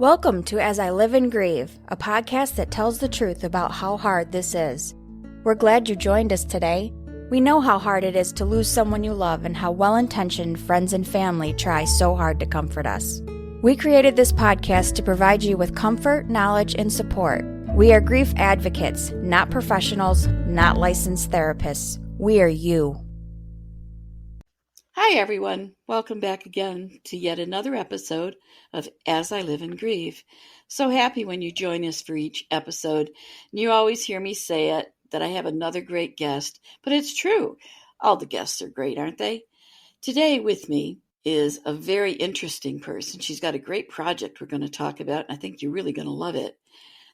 Welcome to As I Live and Grieve, a podcast that tells the truth about how hard this is. We're glad you joined us today. We know how hard it is to lose someone you love and how well-intentioned friends and family try so hard to comfort us. We created this podcast to provide you with comfort, knowledge, and support. We are grief advocates, not professionals, not licensed therapists. We are you. Hi, everyone. Welcome back again to yet another episode of As I Live and Grieve. So happy when you join us for each episode. And you always hear me say it, that I have another great guest. But it's true. All the guests are great, aren't they? Today with me is a very interesting person. She's got a great project we're going to talk about, and I think you're really going to love it.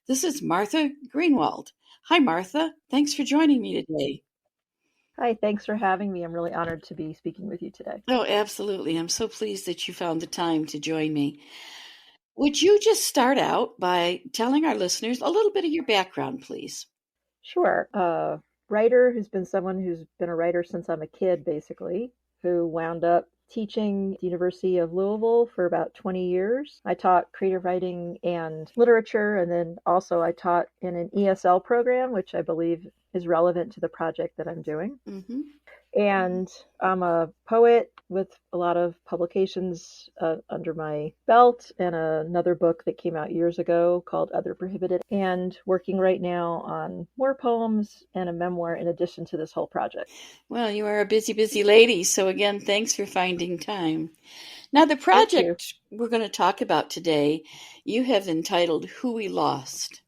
This is Martha Greenwald. Hi, Martha. Thanks for joining me today. Hi, thanks for having me. I'm really honored to be speaking with you today. Oh, absolutely. I'm so pleased that you found the time to join me. Would you just start out by telling our listeners a little bit of your background, please? Sure. A writer who's been someone who's been a writer since I'm a kid, basically, who wound up teaching at the University of Louisville for about 20 years. I taught creative writing and literature, and then also I taught in an ESL program, which I believe is relevant to the project that I'm doing. Mm-hmm. And I'm a poet with a lot of publications under my belt, and another book that came out years ago called Other Prohibited, and working right now on more poems and a memoir in addition to this whole project. Well, you are a busy, busy lady. So again, thanks for finding time. Now, the project we're going to talk about today, you have entitled Who We Lost.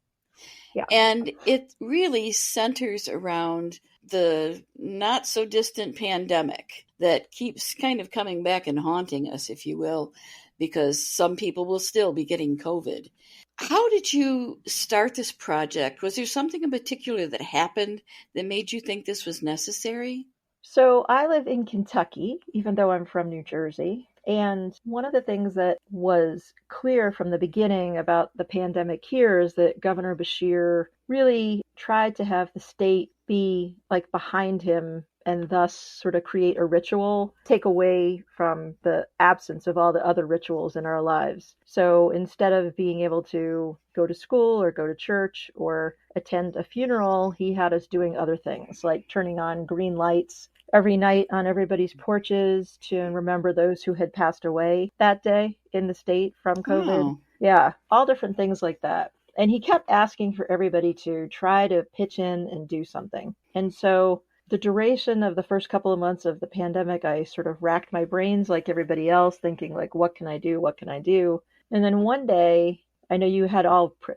Yeah. And it really centers around the not so distant pandemic that keeps kind of coming back and haunting us, if you will, because some people will still be getting COVID. How did you start this project? Was there something in particular that happened that made you think this was necessary? So I live in Kentucky, even though I'm from New Jersey. And one of the things that was clear from the beginning about the pandemic here is that Governor Beshear really tried to have the state be like behind him and thus sort of create a ritual, take away from the absence of all the other rituals in our lives. So instead of being able to go to school or go to church or attend a funeral, he had us doing other things like turning on green lights every night on everybody's porches to remember those who had passed away that day in the state from COVID. Oh. Yeah, all different things like that. And he kept asking for everybody to try to pitch in and do something. And so the duration of the first couple of months of the pandemic, I sort of racked my brains like everybody else, thinking like, what can I do? What can I do? And then one day, I know you had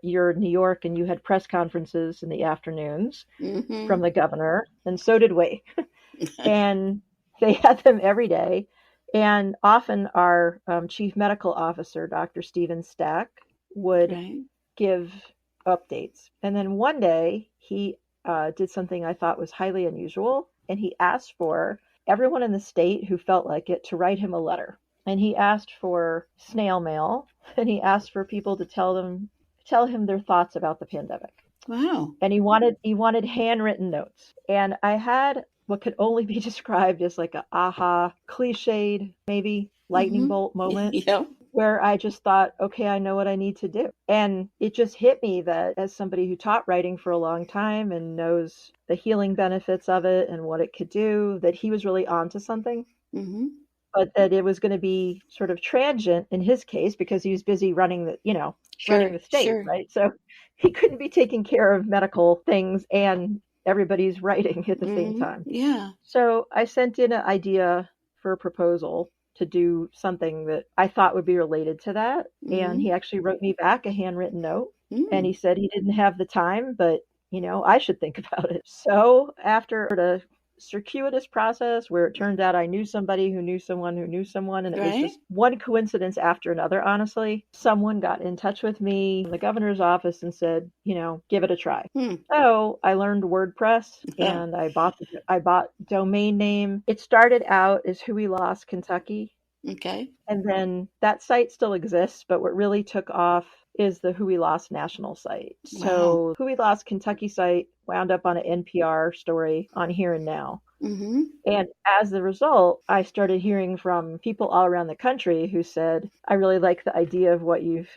you're in New York and you had press conferences in the afternoons from the governor, and so did we. And they had them every day. And often our chief medical officer, Dr. Stephen Stack, would give updates. And then one day he did something I thought was highly unusual. And he asked for everyone in the state who felt like it to write him a letter. And he asked for snail mail, and he asked for people to tell him their thoughts about the pandemic. Wow. And he wanted handwritten notes. And I had what could only be described as like a aha, cliched, maybe lightning bolt moment. Yep. Where I just thought, okay, I know what I need to do. And it just hit me that as somebody who taught writing for a long time and knows the healing benefits of it and what it could do, that he was really onto something. Mm-hmm. But that it was going to be sort of transient in his case because he was busy running the state, right? So he couldn't be taking care of medical things and everybody's writing at the same time. Yeah. So I sent in an idea for a proposal to do something that I thought would be related to that. And he actually wrote me back a handwritten note. And he said he didn't have the time, but, I should think about it. So after a circuitous process where it turned out I knew somebody who knew someone who knew someone, and it was just one coincidence after another, honestly. Someone got in touch with me in the governor's office and said, give it a try. So I learned WordPress and I bought domain name. It started out as Who We Lost Kentucky. Okay. And then that site still exists, but what really took off is the Who We Lost national site. Wow. So Who We Lost Kentucky site wound up on an NPR story on Here and Now. Mm-hmm. And as a result, I started hearing from people all around the country who said, I really like the idea of what you've,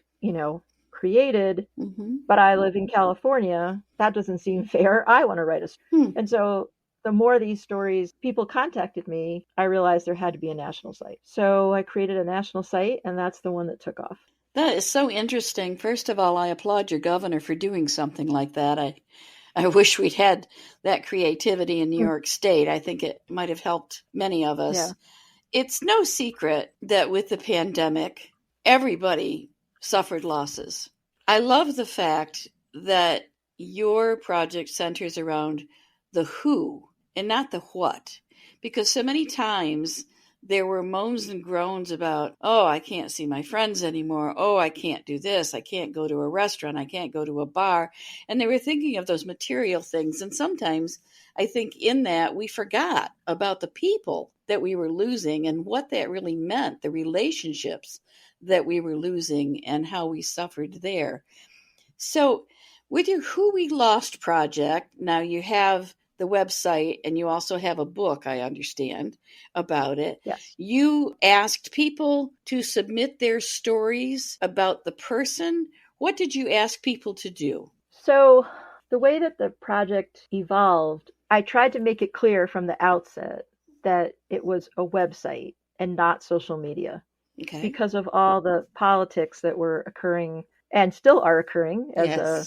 created, Mm-hmm. but I live in California. That doesn't seem fair. I want to write a story. Hmm. And so the more these stories, people contacted me, I realized there had to be a national site. So I created a national site, and that's the one that took off. That is so interesting. First of all, I applaud your governor for doing something like that. I wish we'd had that creativity in New York State. I think it might have helped many of us. Yeah. It's no secret that with the pandemic, everybody suffered losses. I love the fact that your project centers around the who and not the what, because so many times there were moans and groans about, oh, I can't see my friends anymore. Oh, I can't do this. I can't go to a restaurant. I can't go to a bar. And they were thinking of those material things. And sometimes I think in that we forgot about the people that we were losing and what that really meant, the relationships that we were losing and how we suffered there. So with your Who We Lost project, now you have the website and you also have a book, I understand, about it. Yes. You asked people to submit their stories about the person. What did you ask people to do? So the way that the project evolved, I tried to make it clear from the outset that it was a website and not social media. Okay. Because of all the politics that were occurring and still are occurring as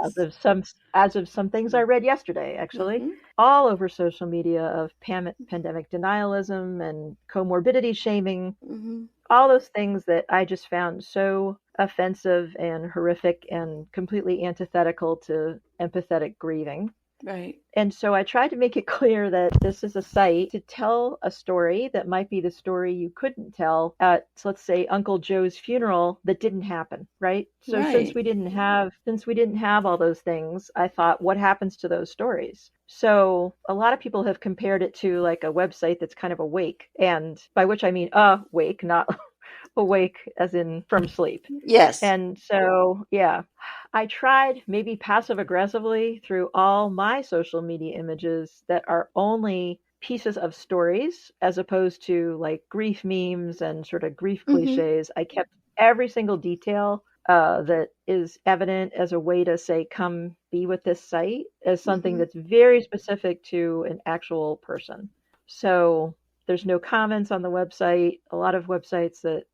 of some things I read yesterday, actually, Mm-hmm. all over social media of pandemic denialism and comorbidity shaming, Mm-hmm. all those things that I just found so offensive and horrific and completely antithetical to empathetic grieving. Right. And so I tried to make it clear that this is a site to tell a story that might be the story you couldn't tell at, let's say, Uncle Joe's funeral that didn't happen, right? So since Right. we didn't have all those things, I thought, what happens to those stories? So a lot of people have compared it to like a website that's kind of awake, and by which I mean awake, not awake as in from sleep. Yes. And so, yeah, I tried maybe passive aggressively through all my social media images that are only pieces of stories as opposed to like grief memes and sort of grief cliches. I kept every single detail that is evident as a way to say, come be with this site as something that's very specific to an actual person. So there's no comments on the website. A lot of websites that,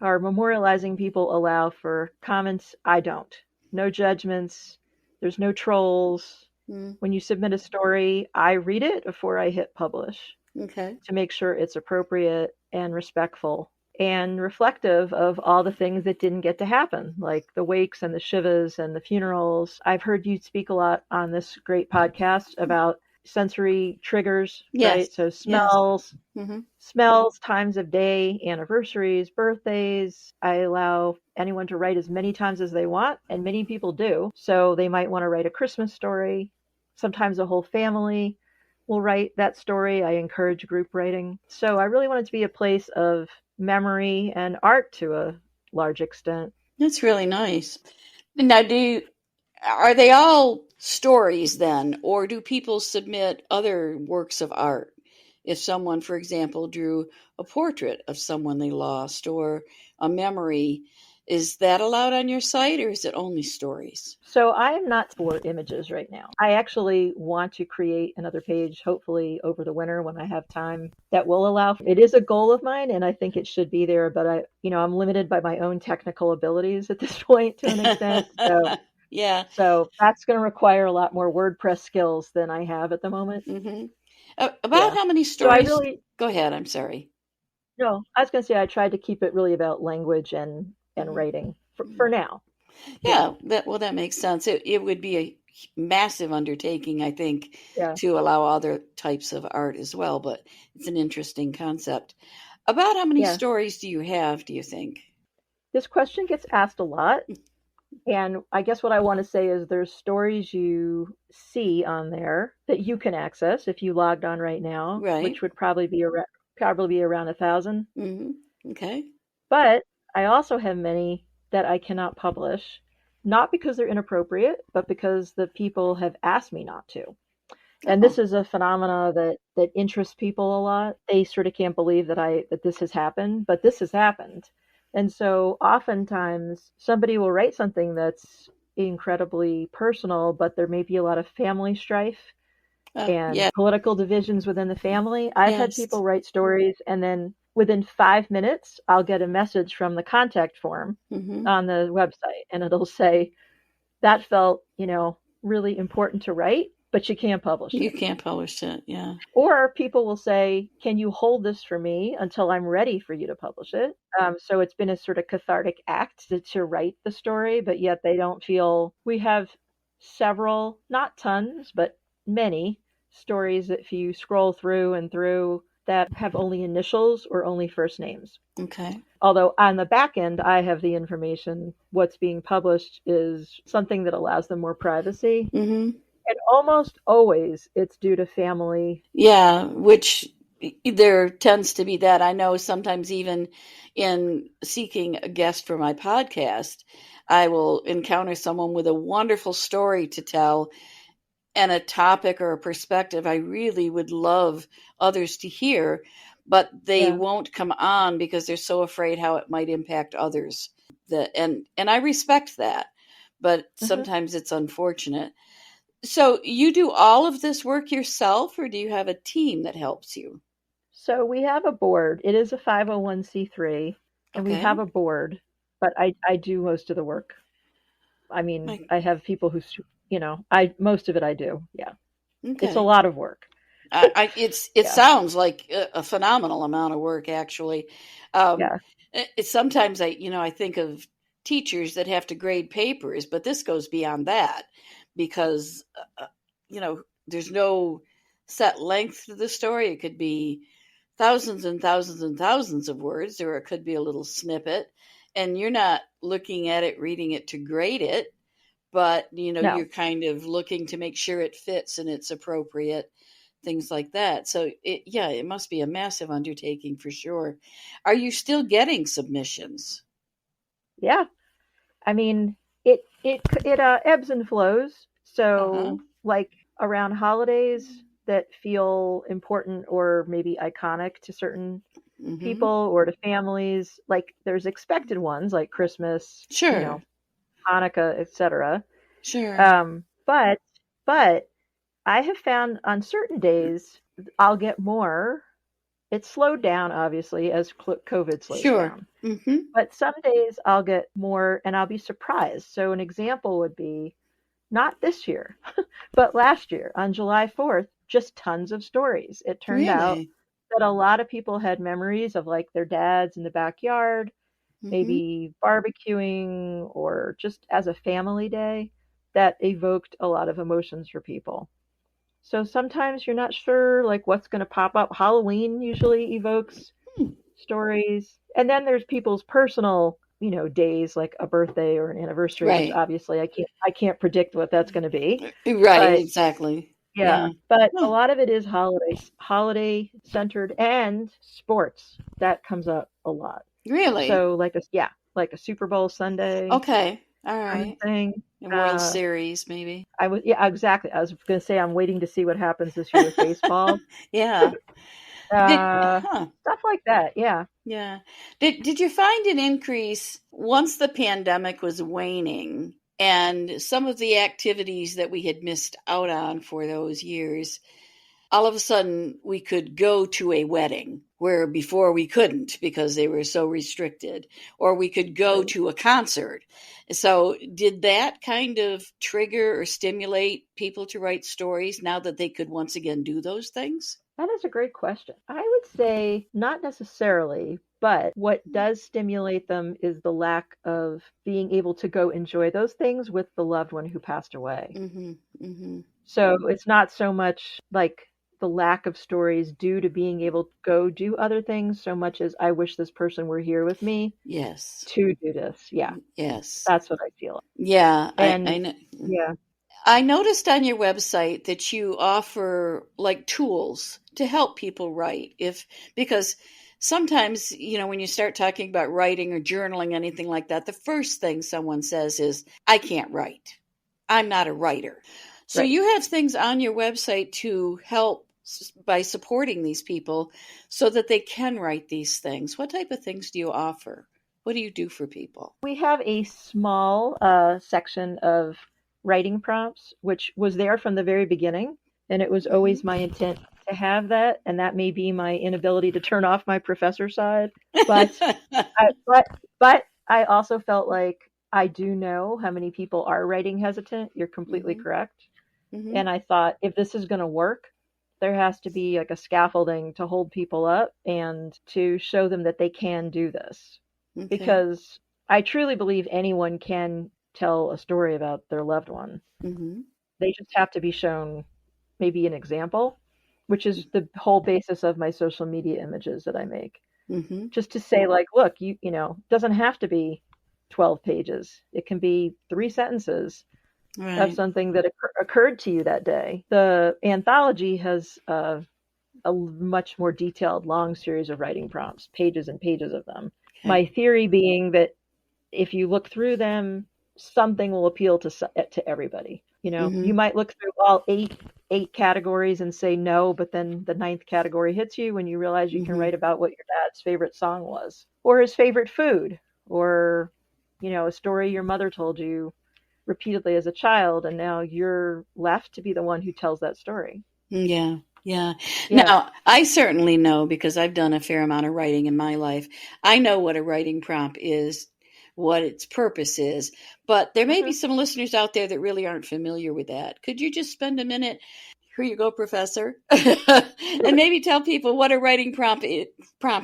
are memorializing people allow for comments. I don't. No judgments. There's no trolls. When you submit a story, I read it before I hit publish to make sure it's appropriate and respectful and reflective of all the things that didn't get to happen, like the wakes and the Shivas and the funerals. I've heard you speak a lot on this great podcast about sensory triggers, right? So smells, smells, times of day, anniversaries, birthdays. I allow anyone to write as many times as they want, and many people do. So they might want to write a Christmas story. Sometimes a whole family will write that story. I encourage group writing. So I really want it to be a place of memory and art to a large extent. That's really nice. Now, are they all stories then, or do people submit other works of art? If someone, for example, drew a portrait of someone they lost or a memory, is that allowed on your site, or is it only stories? So I am not for images right now. I actually want to create another page, hopefully over the winter when I have time, that will allow. It is a goal of mine, and I think it should be there. But I'm limited by my own technical abilities at this point to an extent. So yeah. So that's going to require a lot more WordPress skills than I have at the moment. About how many stories? So Go ahead. I'm sorry. No, I was going to say I tried to keep it really about language and writing for now. Yeah, that makes sense. It would be a massive undertaking, I think, to allow other types of art as well, but it's an interesting concept. About how many stories do you have, do you think? This question gets asked a lot. And I guess what I want to say is there's stories you see on there that you can access if you logged on right now, which would probably be around 1,000. Okay. But I also have many that I cannot publish, not because they're inappropriate, but because the people have asked me not to. And Oh, this is a phenomena that interests people a lot. They sort of can't believe that this has happened, but this has happened. And so oftentimes somebody will write something that's incredibly personal, but there may be a lot of family strife and yeah, political divisions within the family. I've had yes. people write stories, and then within 5 minutes, I'll get a message from the contact form Mm-hmm. on the website, and it'll say, that felt, really important to write, but you can't publish You it. can't publish it. Yeah. Or people will say, can you hold this for me until I'm ready for you to publish it? So it's been a sort of cathartic act to write the story, but yet they don't feel. We have several, not tons, but many stories that if you scroll through and through that have only initials or only first names. Okay. Although on the back end, I have the information. What's being published is something that allows them more privacy. Mm-hmm. And almost always it's due to family. Yeah, which there tends to be that. I know sometimes even in seeking a guest for my podcast, I will encounter someone with a wonderful story to tell and a topic or a perspective I really would love others to hear, but they Yeah. won't come on because they're so afraid how it might impact others. And I respect that, but hmm sometimes it's unfortunate. So you do all of this work yourself, or do you have a team that helps you? So we have a board. It is a 501c3, and we Okay. have a board, but I do most of the work. I mean, Like, I have people I most of it I do. Yeah. It's a okay. lot of work. It Yeah. sounds like a phenomenal amount of work, actually. Um, Yeah. Sometimes I think of teachers that have to grade papers, but this goes beyond that because there's no set length to the story. It could be thousands and thousands and thousands of words, or it could be a little snippet, and you're not looking at it, reading it to grade it, but you're No. kind of looking to make sure it fits and it's appropriate, things like that. So it must be a massive undertaking for sure. Are you still getting submissions? Yeah. I mean, it ebbs and flows. Uh-huh. So, like around holidays that feel important or maybe iconic to certain Mm-hmm. people or to families, like there's expected ones like Christmas, Sure. Hanukkah, etc. Sure. But I have found on certain days I'll get more. It's slowed down obviously as COVID slows Sure. down. Mm-hmm. But some days I'll get more and I'll be surprised. So an example would be not this year, but last year on July 4th, just tons of stories. It turned out Really? that a lot of people had memories of like their dads in the backyard, Mm-hmm. maybe barbecuing or just as a family day that evoked a lot of emotions for people. So sometimes you're not sure like what's going to pop up. Halloween usually evokes Hmm. stories. And then there's people's personal, days like a birthday or an anniversary, which Right. obviously I can't predict what that's going to be. Right. But Exactly. yeah, Yeah. but a Huh. lot of it is holiday centered and sports. That comes up a lot. Really? So like a Super Bowl Sunday Okay. All kind of right. thing. And World Uh, Series, maybe. yeah, exactly. I was going to say I'm waiting to see what happens this year with baseball. Yeah. Did Uh, huh? Stuff like that. Yeah. Yeah. Did you find an increase once the pandemic was waning and some of the activities that we had missed out on for those years? All of a sudden, we could go to a wedding where before we couldn't because they were so restricted, or we could go Right. to a concert. So, did that kind of trigger or stimulate people to write stories now that they could once again do those things? That is a great question. I would say not necessarily, but what does stimulate them is the lack of being able to go enjoy those things with the loved one who passed away. Mm-hmm. Mm-hmm. So it's not so much like the lack of stories due to being able to go do other things so much as I wish this person were here with me Yes. to do this. Yeah, Yes. that's what I feel. Yeah. And yeah, I noticed on your website that you offer like tools to help people write because sometimes, when you start talking about writing or journaling, anything like that, the first thing someone says is, I can't write. I'm not a writer. So Right. you have things on your website to help by supporting these people so that they can write these things. What type of things do you offer? What do you do for people? We have a small section of writing prompts, which was there from the very beginning. And it was always my intent to have that. And that may be my inability to turn off my professor side. But but I also felt like I do know how many people are writing hesitant. You're completely correct. And I thought, if this is going to work, there has to be like a scaffolding to hold people up and to show them that they can do this. Okay. Because I truly believe anyone can tell a story about their loved one. They just have to be shown maybe an example, which is the whole basis of my social media images that I make. Just to say, like, look, you know, it doesn't have to be 12 pages. It can be 3 sentences of something that occurred to you that day. The anthology has a much more detailed, long series of writing prompts, pages and pages of them. Okay. My theory being that if you look through them, something will appeal to everybody. You know, you might look through all eight categories and say no, but then the 9th category hits you when you realize you can write about what your dad's favorite song was, or his favorite food, or, you know, a story your mother told you repeatedly as a child, and now you're left to be the one who tells that story. Yeah. Now, I certainly know, because I've done a fair amount of writing in my life. I know what a writing prompt is, what its purpose is, but there may be some listeners out there that really aren't familiar with that. Could you just spend a minute? Here you go, Professor. And maybe tell people what a writing prompt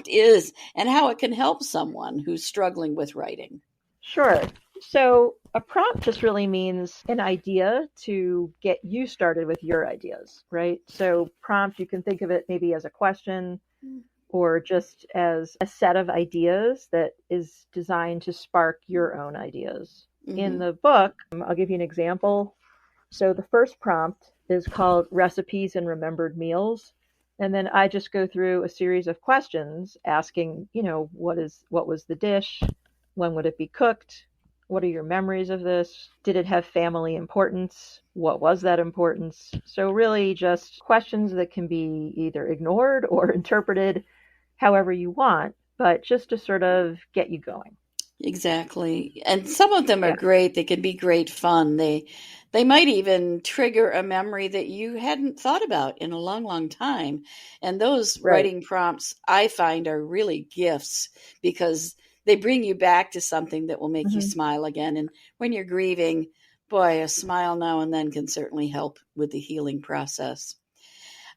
is and how it can help someone who's struggling with writing. Sure. So a prompt just really means an idea to get you started with your ideas, right? So prompt, you can think of it maybe as a question or just as a set of ideas that is designed to spark your own ideas. In the book, I'll give you an example. So the first prompt is called Recipes and Remembered Meals. And then I just go through a series of questions asking, you know, what was the dish? When would it be cooked? What are your memories of this? Did it have family importance? What was that importance? So really just questions that can be either ignored or interpreted however you want, but just to sort of get you going. Exactly. And some of them are great. They can be great fun. They might even trigger a memory that you hadn't thought about in a long, long time. And those writing prompts, I find, are really gifts, because they bring you back to something that will make you smile again. And when you're grieving, boy, a smile now and then can certainly help with the healing process.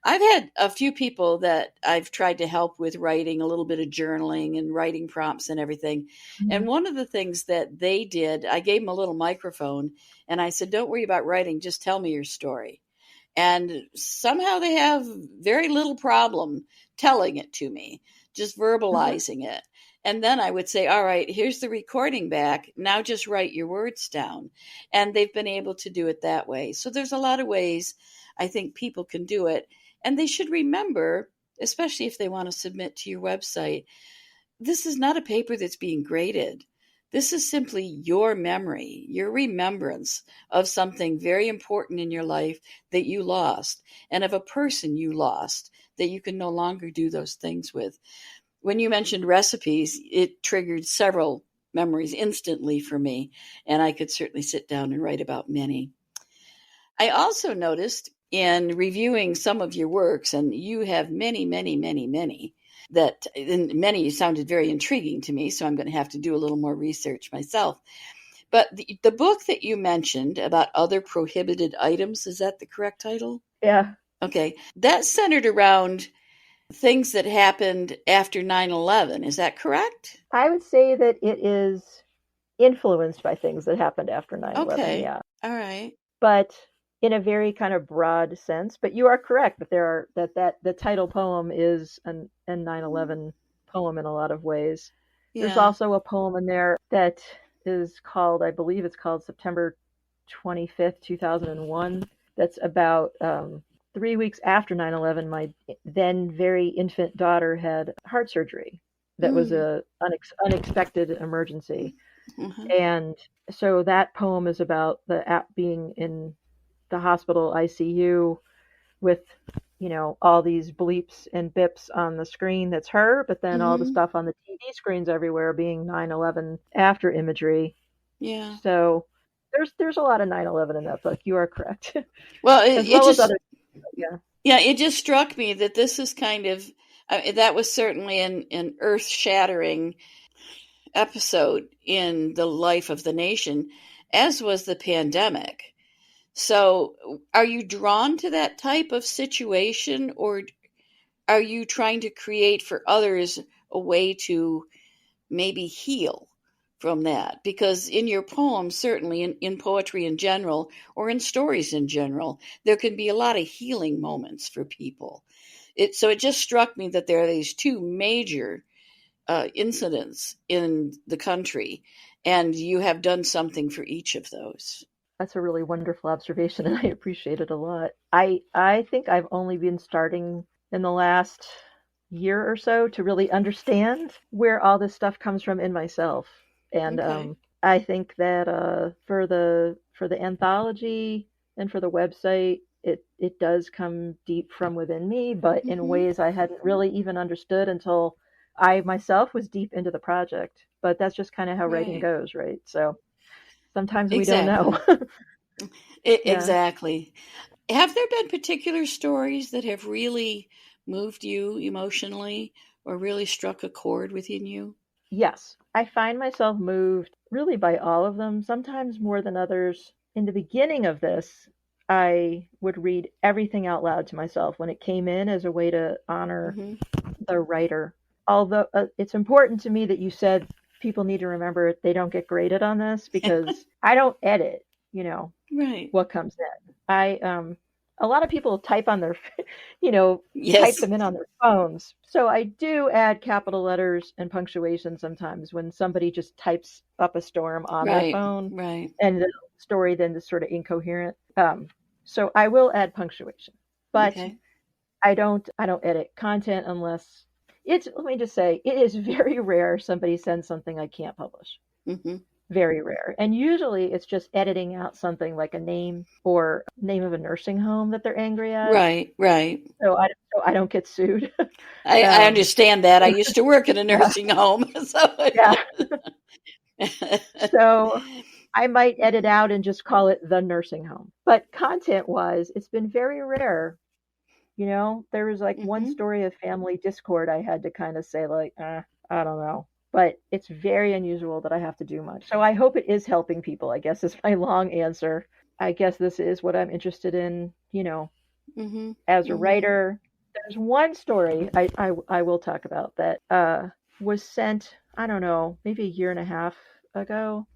I've had a few people that I've tried to help with writing, a little bit of journaling and writing prompts and everything. And one of the things that they did, I gave them a little microphone and I said, don't worry about writing, just tell me your story. And somehow they have very little problem telling it to me, just verbalizing it. And then I would say, all right, here's the recording back. Now just write your words down. And they've been able to do it that way. So there's a lot of ways I think people can do it. And they should remember, especially if they want to submit to your website, this is not a paper that's being graded. This is simply your memory, your remembrance of something very important in your life that you lost, and of a person you lost that you can no longer do those things with. When you mentioned recipes, it triggered several memories instantly for me, and I could certainly sit down and write about many. I also noticed in reviewing some of your works, and you have many, many, many, many, that and many sounded very intriguing to me, so I'm going to have to do a little more research myself. But the book that you mentioned about other prohibited items, is that the correct title? Yeah. Okay. That's centered around things that happened after 9/11. Is that correct? I would say that it is influenced by things that happened after 9/11. Okay. Yeah. All right. But in a very kind of broad sense. But you are correct that the title poem is a 9/11 poem in a lot of ways. Yeah. There's also a poem in there that is called, I believe it's called September 25th, 2001. That's about 3 weeks after 9/11, my then very infant daughter had heart surgery. That was a unexpected emergency. Mhm. And so that poem is about the app being in the hospital ICU with, all these bleeps and bips on the screen that's her, but then all the Mhm. stuff on the TV screens everywhere being 9/11 after imagery. Yeah. So there's a lot of 9/11 in that book. You are correct. Well, As it well as just other, yeah. yeah, it just struck me that this is kind of that was certainly an earth-shattering episode in the life of the nation, as was the pandemic. So, are you drawn to that type of situation, or are you trying to create for others a way to maybe heal from that? Because in your poems, certainly in poetry in general, or in stories in general, there can be a lot of healing moments for people. So it just struck me that there are these two major incidents in the country, and you have done something for each of those. That's a really wonderful observation, and I appreciate it a lot. I think I've only been starting in the last year or so to really understand where all this stuff comes from in myself. And Okay. I think that for the anthology and for the website, it does come deep from within me, but in Hmm. ways I hadn't really even understood until I myself was deep into the project. But that's just kind of how writing Right. goes, right? So sometimes we don't know. Exactly. Yeah. Exactly. Have there been particular stories that have really moved you emotionally or really struck a chord within you? Yes, I find myself moved really by all of them, sometimes more than others. In the beginning of this, I would read everything out loud to myself when it came in as a way to honor Hmm. the writer. Although it's important to me that you said people need to remember they don't get graded on this because I don't edit, you know, Right. what comes in. A lot of people type on their, type Yes. them in on their phones. So I do add capital letters and punctuation sometimes when somebody just types up a storm on their Right. phone Right. and the story then is sort of incoherent. So I will add punctuation, but Okay. I don't edit content unless let me just say, it is very rare somebody sends something I can't publish. Hmm. Very rare. And usually it's just editing out something like a name or name of a nursing home that they're angry at. Right. Right. So I don't get sued. I um, understand that. I used to work in a yeah, nursing home, so yeah. So I might edit out and just call it the nursing home. But content wise, it's been very rare. There was like one hmm. story of family discord I had to kind of say, like, I don't know. But it's very unusual that I have to do much. So I hope it is helping people, I guess is my long answer. I guess this is what I'm interested in, Hmm. as a Hmm. writer. There's one story I will talk about that was sent, I don't know, maybe a year and a half ago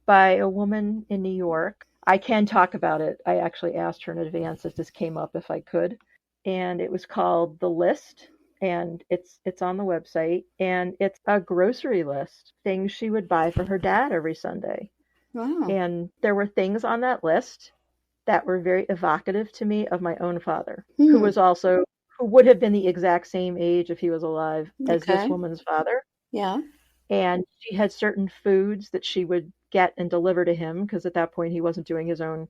by a woman in New York. I can talk about it. I actually asked her in advance if this came up if I could. And it was called The List, and it's on the website, and it's a grocery list, things she would buy for her dad every Sunday. Wow. And there were things on that list that were very evocative to me of my own father, Hmm. who would have been the exact same age if he was alive as this Okay. woman's father. Yeah. And she had certain foods that she would get and deliver to him because at that point he wasn't doing his own,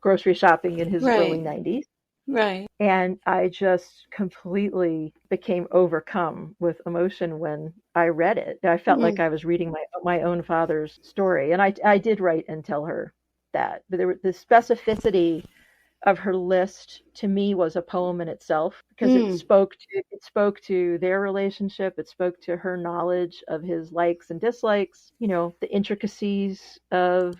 grocery shopping in his early Right. 90s. Right. And I just completely became overcome with emotion when I read it. I felt like Hmm. I was reading my own father's story, and I did write and tell her that. But the specificity of her list to me was a poem in itself because it Hmm. spoke to their relationship. It spoke to her knowledge of his likes and dislikes, the intricacies of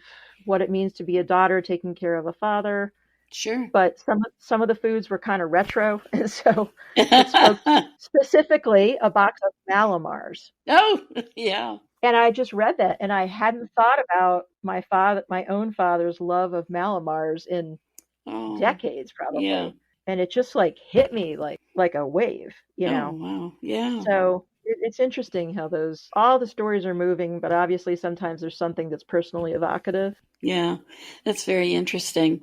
what it means to be a daughter taking care of a father. Sure. But some of the foods were kind of retro, and so it spoke specifically a box of Malamars. Oh, yeah. And I just read that, and I hadn't thought about my own father's love of Malamars in Oh, decades yeah. probably. And it just like hit me like a wave. Oh, wow. Yeah. So it's interesting how all the stories are moving, but obviously sometimes there's something that's personally evocative. Yeah, that's very interesting.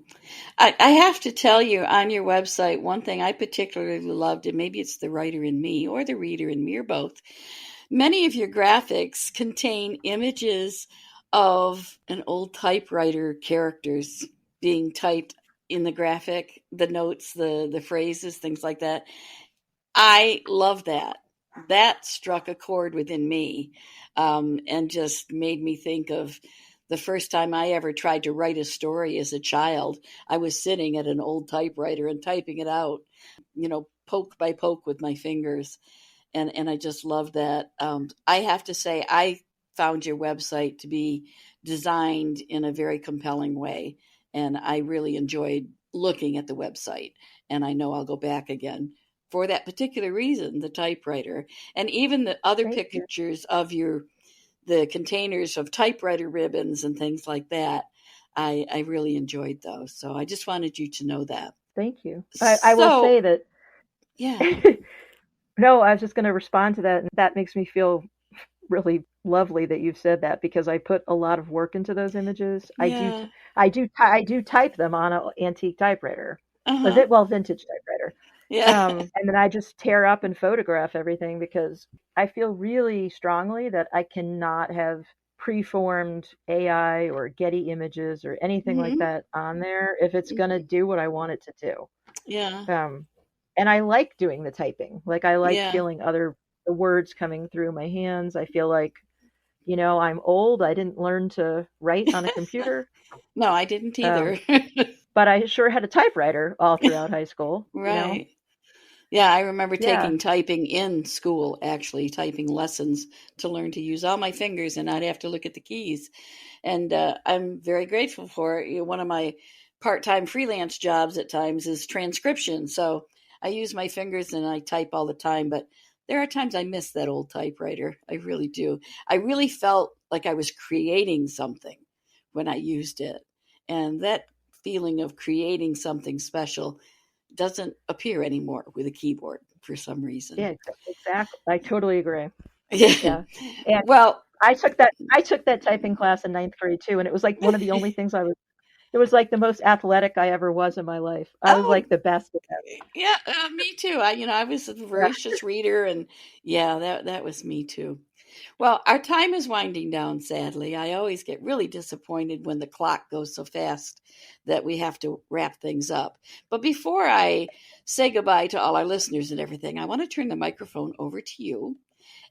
I have to tell you on your website, one thing I particularly loved, and maybe it's the writer in me or the reader in me or both, many of your graphics contain images of an old typewriter characters being typed in the graphic, the notes, the phrases, things like that. I love that. That struck a chord within me, and just made me think of the first time I ever tried to write a story as a child. I was sitting at an old typewriter and typing it out, poke by poke with my fingers. And I just love that. I have to say, I found your website to be designed in a very compelling way. And I really enjoyed looking at the website. And I know I'll go back again for that particular reason, the typewriter, and even the other Thank you. pictures of the containers of typewriter ribbons and things like that. I really enjoyed those. So I just wanted you to know that. Thank you. I will So, say that. yeah. No, I was just going to respond to that, and that makes me feel really lovely that you've said that, because I put a lot of work into those images. Yeah. I do type them on an antique typewriter, Uh-huh. vintage typewriter. Yeah. And then I just tear up and photograph everything, because I feel really strongly that I cannot have preformed AI or Getty images or anything like Hmm. that on there if it's going to do what I want it to Yeah. do. And I like doing the typing. Like, I like Yeah. feeling the words coming through my hands. I feel like, I'm old. I didn't learn to write on a computer. No, I didn't Um, either. but I sure had a typewriter all throughout high school. Right. Yeah, I remember Yeah. taking typing in school, actually, typing lessons to learn to use all my fingers and not have to look at the keys. And I'm very grateful for it. One of my part-time freelance jobs at times is transcription. So I use my fingers and I type all the time, but there are times I miss that old typewriter. I really do. I really felt like I was creating something when I used it. And that feeling of creating something special doesn't appear anymore with a keyboard for some reason. Yeah, exactly. I totally agree. Yeah. Yeah. And Well, I took that typing class in ninth grade too, and it was like one of the only things it was like the most athletic I ever was in my life. I was oh, like the best at that. yeah, me too. I was a Yeah. voracious reader, and yeah, that was me too. Well, our time is winding down, sadly. I always get really disappointed when the clock goes so fast that we have to wrap things up. But before I say goodbye to all our listeners and everything, I want to turn the microphone over to you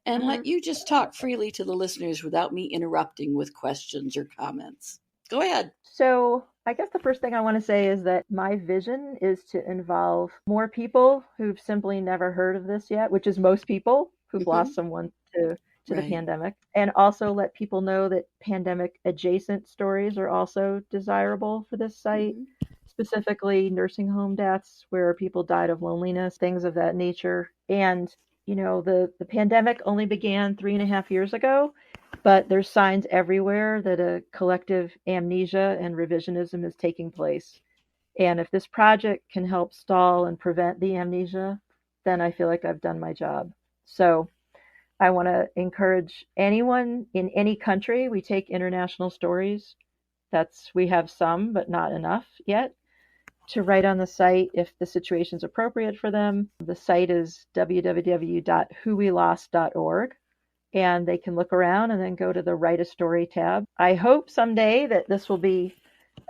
and let you just talk freely to the listeners without me interrupting with questions or comments. Go ahead. So, I guess the first thing I want to say is that my vision is to involve more people who've simply never heard of this yet, which is most people who've Hmm. lost someone to the Right. pandemic, and also let people know that pandemic adjacent stories are also desirable for this site, Hmm. specifically nursing home deaths where people died of loneliness, things of that nature. And, the pandemic only began 3.5 years ago, but there's signs everywhere that a collective amnesia and revisionism is taking place. And if this project can help stall and prevent the amnesia, then I feel like I've done my job. So I want to encourage anyone in any country. We take international stories. We have some, but not enough yet, to write on the site if the situation is appropriate for them. The site is www.whowelost.org, and they can look around and then go to the Write a Story tab. I hope someday that this will be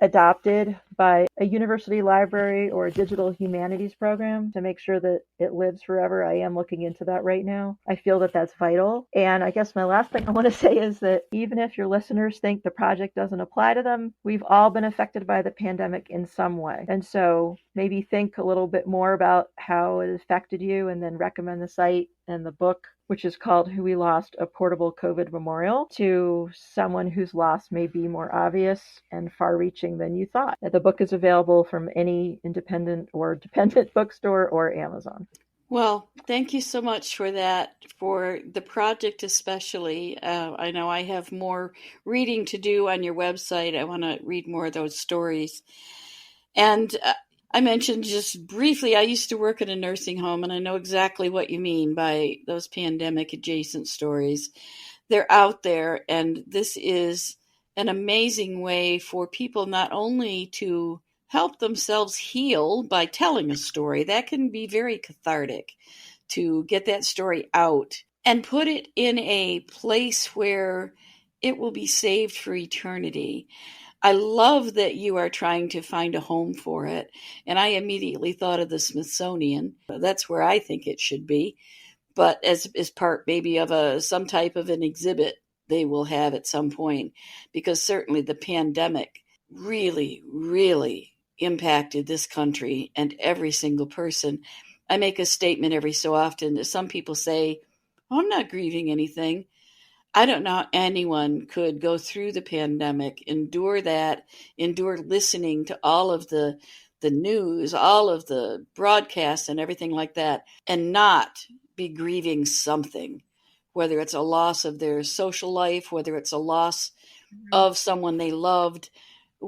adopted by a university library or a digital humanities program to make sure that it lives forever. I am looking into that right now. I feel that that's vital. And I guess my last thing I want to say is that even if your listeners think the project doesn't apply to them, we've all been affected by the pandemic in some way. And so maybe think a little bit more about how it affected you, and then recommend the site and the book, which is called Who We Lost, a Portable COVID Memorial, to someone whose loss may be more obvious and far reaching than you thought. The book is available from any independent or dependent bookstore or Amazon. Well, thank you so much for that, for the project especially. I know I have more reading to do on your website. I want to read more of those stories. And I mentioned just briefly, I used to work at a nursing home, and I know exactly what you mean by those pandemic adjacent stories. They're out there, and this is an amazing way for people not only to help themselves heal by telling a story, that can be very cathartic to get that story out and put it in a place where it will be saved for eternity. I love that you are trying to find a home for it. And I immediately thought of the Smithsonian. That's where I think it should be. But as part maybe of some type of an exhibit they will have at some point, because certainly the pandemic really, really impacted this country and every single person. I make a statement every so often that some people say, oh, I'm not grieving anything. I don't know how anyone could go through the pandemic, endure that, endure listening to all of the news, all of the broadcasts and everything like that, and not be grieving something, whether it's a loss of their social life, whether it's a loss of someone they loved,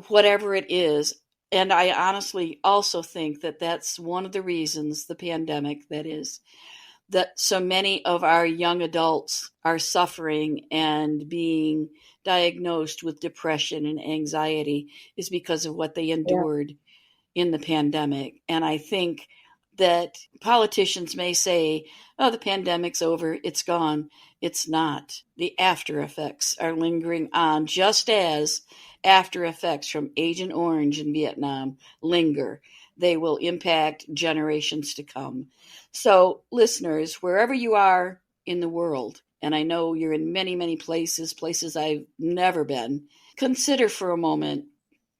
whatever it is. And I honestly also think that that's one of the reasons, the pandemic, that is, that so many of our young adults are suffering and being diagnosed with depression and anxiety is because of what they endured in the pandemic. And I think that politicians may say, oh, the pandemic's over, it's gone. It's not. The after effects are lingering on, just as after effects from Agent Orange in Vietnam linger. They will impact generations to come. So, listeners, wherever you are in the world, and I know you're in many, many places I've never been, consider for a moment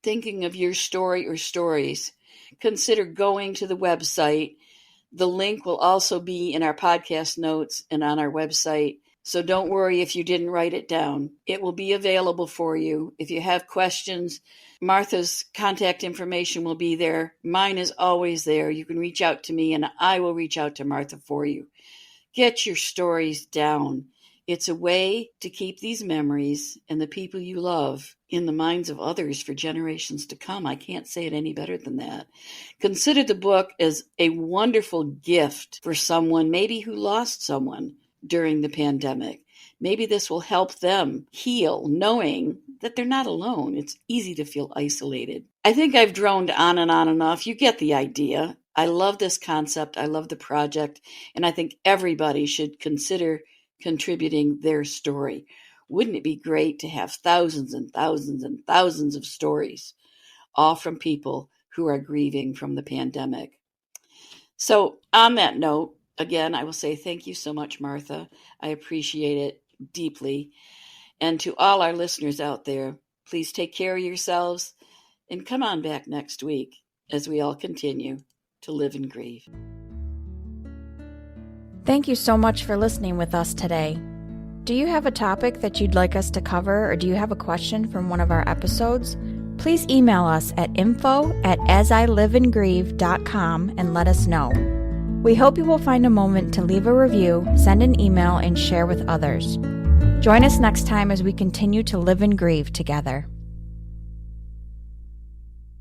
thinking of your story or stories. Consider going to the website. The link will also be in our podcast notes and on our website. So don't worry if you didn't write it down. It will be available for you. If you have questions, Martha's contact information will be there. Mine is always there. You can reach out to me and I will reach out to Martha for you. Get your stories down. It's a way to keep these memories and the people you love in the minds of others for generations to come. I can't say it any better than that. Consider the book as a wonderful gift for someone maybe who lost someone during the pandemic. Maybe this will help them heal, knowing that they're not alone. It's easy to feel isolated. I think I've droned on and on enough. You get the idea. I love this concept. I love the project. And I think everybody should consider contributing their story. Wouldn't it be great to have thousands and thousands and thousands of stories, all from people who are grieving from the pandemic? So on that note, again, I will say thank you so much, Martha. I appreciate it deeply. And to all our listeners out there, please take care of yourselves and come on back next week as we all continue to live and grieve. Thank you so much for listening with us today. Do you have a topic that you'd like us to cover, or do you have a question from one of our episodes? Please email us at info@asiliveandgrieve.com and let us know. We hope you will find a moment to leave a review, send an email, and share with others. Join us next time as we continue to live and grieve together.